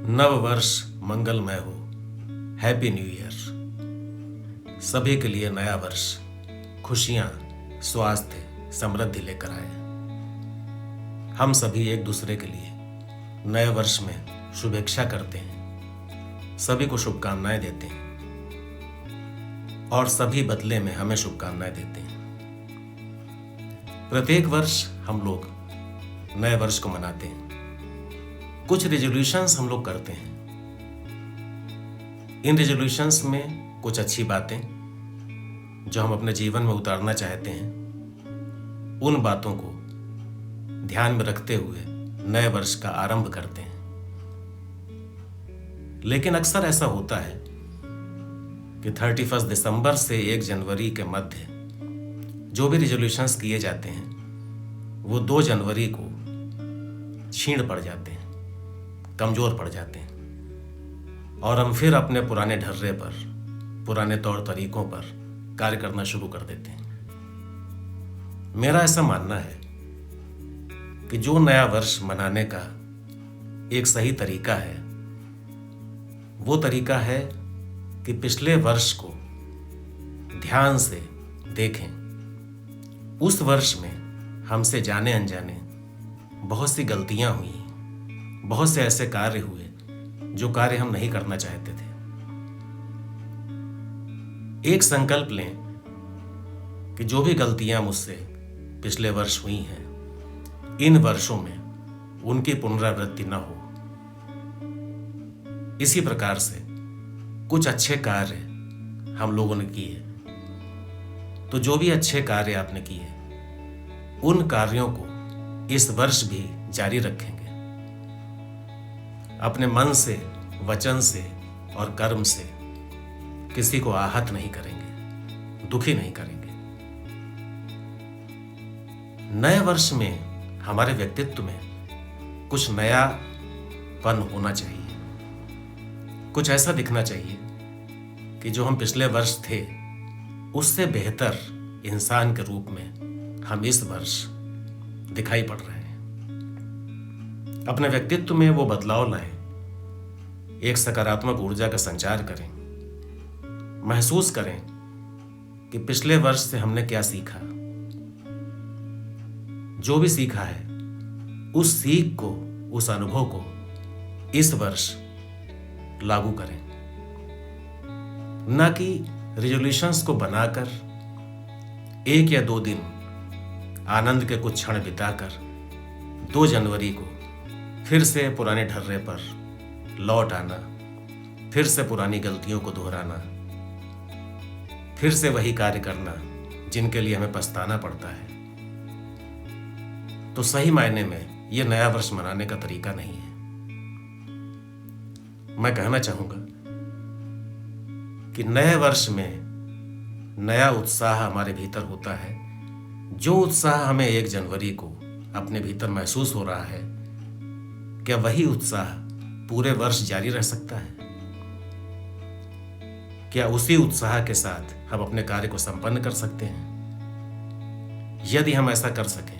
नव वर्ष मंगलमय हो। Happy new year. सभी के लिए नया वर्ष खुशियां, स्वास्थ्य, समृद्धि लेकर आए। हम सभी एक दूसरे के लिए नए वर्ष में शुभेच्छा करते हैं, सभी को शुभकामनाएं देते हैं और सभी बदले में हमें शुभकामनाएं देते हैं। प्रत्येक वर्ष हम लोग नए वर्ष को मनाते हैं। कुछ रेजोल्यूशंस हम लोग करते हैं। इन रेजोल्यूशंस में कुछ अच्छी बातें जो हम अपने जीवन में उतारना चाहते हैं, उन बातों को ध्यान में रखते हुए नए वर्ष का आरंभ करते हैं। लेकिन अक्सर ऐसा होता है कि 31 दिसंबर से 1 जनवरी के मध्य जो भी रेजोल्यूशंस किए जाते हैं वो 2 जनवरी को छीण पड़ जाते हैं, कमजोर पड़ जाते हैं और हम फिर अपने पुराने ढर्रे पर, पुराने तौर तरीकों पर कार्य करना शुरू कर देते हैं। मेरा ऐसा मानना है कि जो नया वर्ष मनाने का एक सही तरीका है वो तरीका है कि पिछले वर्ष को ध्यान से देखें। उस वर्ष में हमसे जाने अनजाने बहुत सी गलतियां हुई, बहुत से ऐसे कार्य हुए जो कार्य हम नहीं करना चाहते थे। एक संकल्प लें कि जो भी गलतियां मुझसे पिछले वर्ष हुई हैं, इन वर्षों में उनकी पुनरावृत्ति न हो। इसी प्रकार से कुछ अच्छे कार्य हम लोगों ने किए, तो जो भी अच्छे कार्य आपने किए उन कार्यों को इस वर्ष भी जारी रखेंगे। अपने मन से, वचन से और कर्म से किसी को आहत नहीं करेंगे, दुखी नहीं करेंगे। नए वर्ष में हमारे व्यक्तित्व में कुछ नयापन होना चाहिए, कुछ ऐसा दिखना चाहिए कि जो हम पिछले वर्ष थे उससे बेहतर इंसान के रूप में हम इस वर्ष दिखाई पड़ रहे हैं। अपने व्यक्तित्व में वो बदलाव लाएं, एक सकारात्मक ऊर्जा का संचार करें, महसूस करें कि पिछले वर्ष से हमने क्या सीखा। जो भी सीखा है उस सीख को, उस अनुभव को इस वर्ष लागू करें, ना कि रेजोल्यूशंस को बनाकर 1 या 2 दिन आनंद के कुछ क्षण बिताकर 2 जनवरी को फिर से पुराने ढर्रे पर लौट आना, फिर से पुरानी गलतियों को दोहराना, फिर से वही कार्य करना जिनके लिए हमें पछताना पड़ता है। तो सही मायने में यह नया वर्ष मनाने का तरीका नहीं है। मैं कहना चाहूंगा कि नए वर्ष में नया उत्साह हमारे भीतर होता है। जो उत्साह हमें 1 जनवरी को अपने भीतर महसूस हो रहा है, क्या वही उत्साह पूरे वर्ष जारी रह सकता है? क्या उसी उत्साह के साथ हम अपने कार्य को संपन्न कर सकते हैं? यदि हम ऐसा कर सकें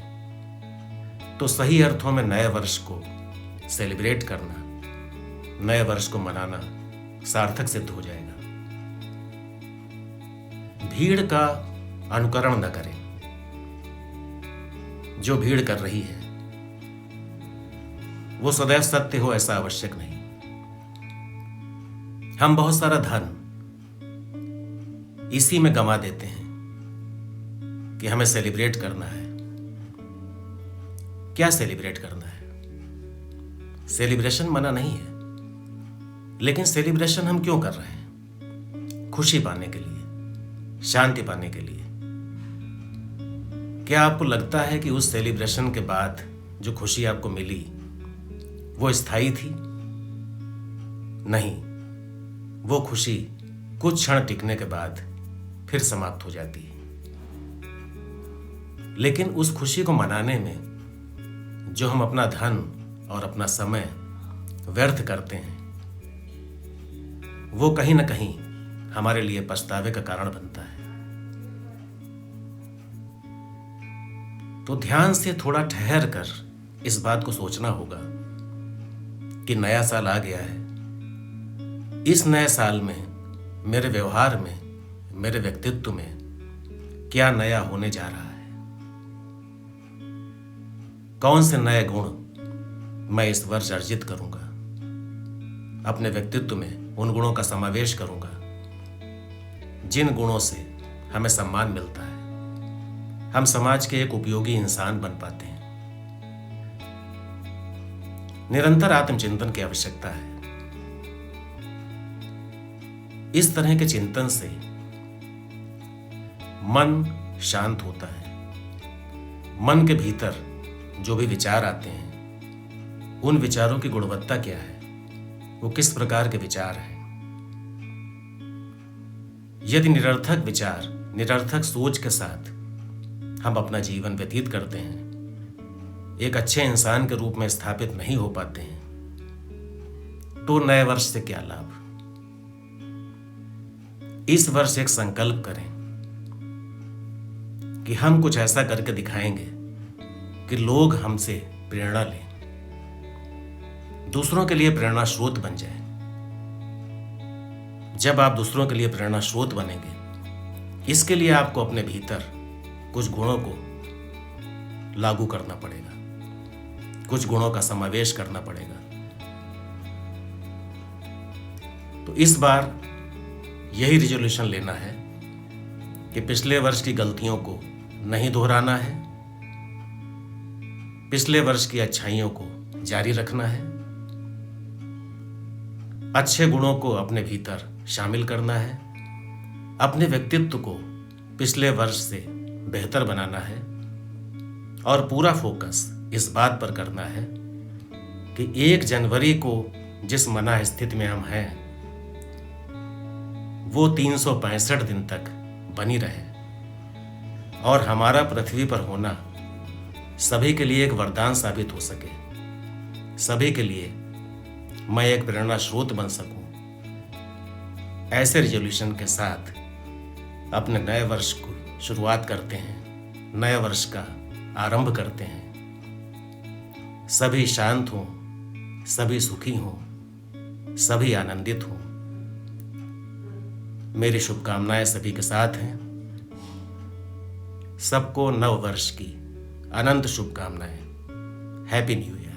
तो सही अर्थों में नए वर्ष को सेलिब्रेट करना, नए वर्ष को मनाना सार्थक सिद्ध हो जाएगा। भीड़ का अनुकरण न करें। जो भीड़ कर रही है वो सदैव सत्य हो ऐसा आवश्यक नहीं। हम बहुत सारा धन इसी में गंवा देते हैं कि हमें सेलिब्रेट करना है। क्या सेलिब्रेट करना है? सेलिब्रेशन मना नहीं है, लेकिन सेलिब्रेशन हम क्यों कर रहे हैं? खुशी पाने के लिए, शांति पाने के लिए। क्या आपको लगता है कि उस सेलिब्रेशन के बाद जो खुशी आपको मिली वो स्थायी थी? नहीं, वो खुशी कुछ क्षण टिकने के बाद फिर समाप्त हो जाती है। लेकिन उस खुशी को मनाने में जो हम अपना धन और अपना समय व्यर्थ करते हैं वो कहीं ना कहीं हमारे लिए पछतावे का कारण बनता है। तो ध्यान से थोड़ा ठहर कर इस बात को सोचना होगा कि नया साल आ गया है। इस नए साल में मेरे व्यवहार में, मेरे व्यक्तित्व में क्या नया होने जा रहा है, कौन से नए गुण मैं इस वर्ष अर्जित करूंगा, अपने व्यक्तित्व में उन गुणों का समावेश करूंगा जिन गुणों से हमें सम्मान मिलता है, हम समाज के एक उपयोगी इंसान बन पाते हैं। निरंतर आत्मचिंतन की आवश्यकता है। इस तरह के चिंतन से मन शांत होता है। मन के भीतर जो भी विचार आते हैं, उन विचारों की गुणवत्ता क्या है, वो किस प्रकार के विचार हैं। यदि निरर्थक विचार, निरर्थक सोच के साथ हम अपना जीवन व्यतीत करते हैं, एक अच्छे इंसान के रूप में स्थापित नहीं हो पाते हैं, तो नए वर्ष से क्या लाभ। इस वर्ष एक संकल्प करें कि हम कुछ ऐसा करके दिखाएंगे कि लोग हमसे प्रेरणा लें, दूसरों के लिए प्रेरणा स्रोत बन जाए। जब आप दूसरों के लिए प्रेरणा स्रोत बनेंगे, इसके लिए आपको अपने भीतर कुछ गुणों को लागू करना पड़ेगा, कुछ गुणों का समावेश करना पड़ेगा। तो इस बार यही रिजोल्यूशन लेना है कि पिछले वर्ष की गलतियों को नहीं दोहराना है, पिछले वर्ष की अच्छाइयों को जारी रखना है, अच्छे गुणों को अपने भीतर शामिल करना है, अपने व्यक्तित्व को पिछले वर्ष से बेहतर बनाना है और पूरा फोकस इस बात पर करना है कि 1 जनवरी को जिस मना स्थिति में हम हैं वो 365 दिन तक बनी रहे और हमारा पृथ्वी पर होना सभी के लिए एक वरदान साबित हो सके, सभी के लिए मैं एक प्रेरणा स्रोत बन सकूं। ऐसे रिजोल्यूशन के साथ अपने नए वर्ष को शुरुआत करते हैं, नए वर्ष का आरंभ करते हैं। सभी शांत हों, सभी सुखी हों, सभी आनंदित हों। मेरी शुभकामनाएं सभी के साथ हैं। सबको नव वर्ष की अनंत शुभकामनाएं। Happy new year.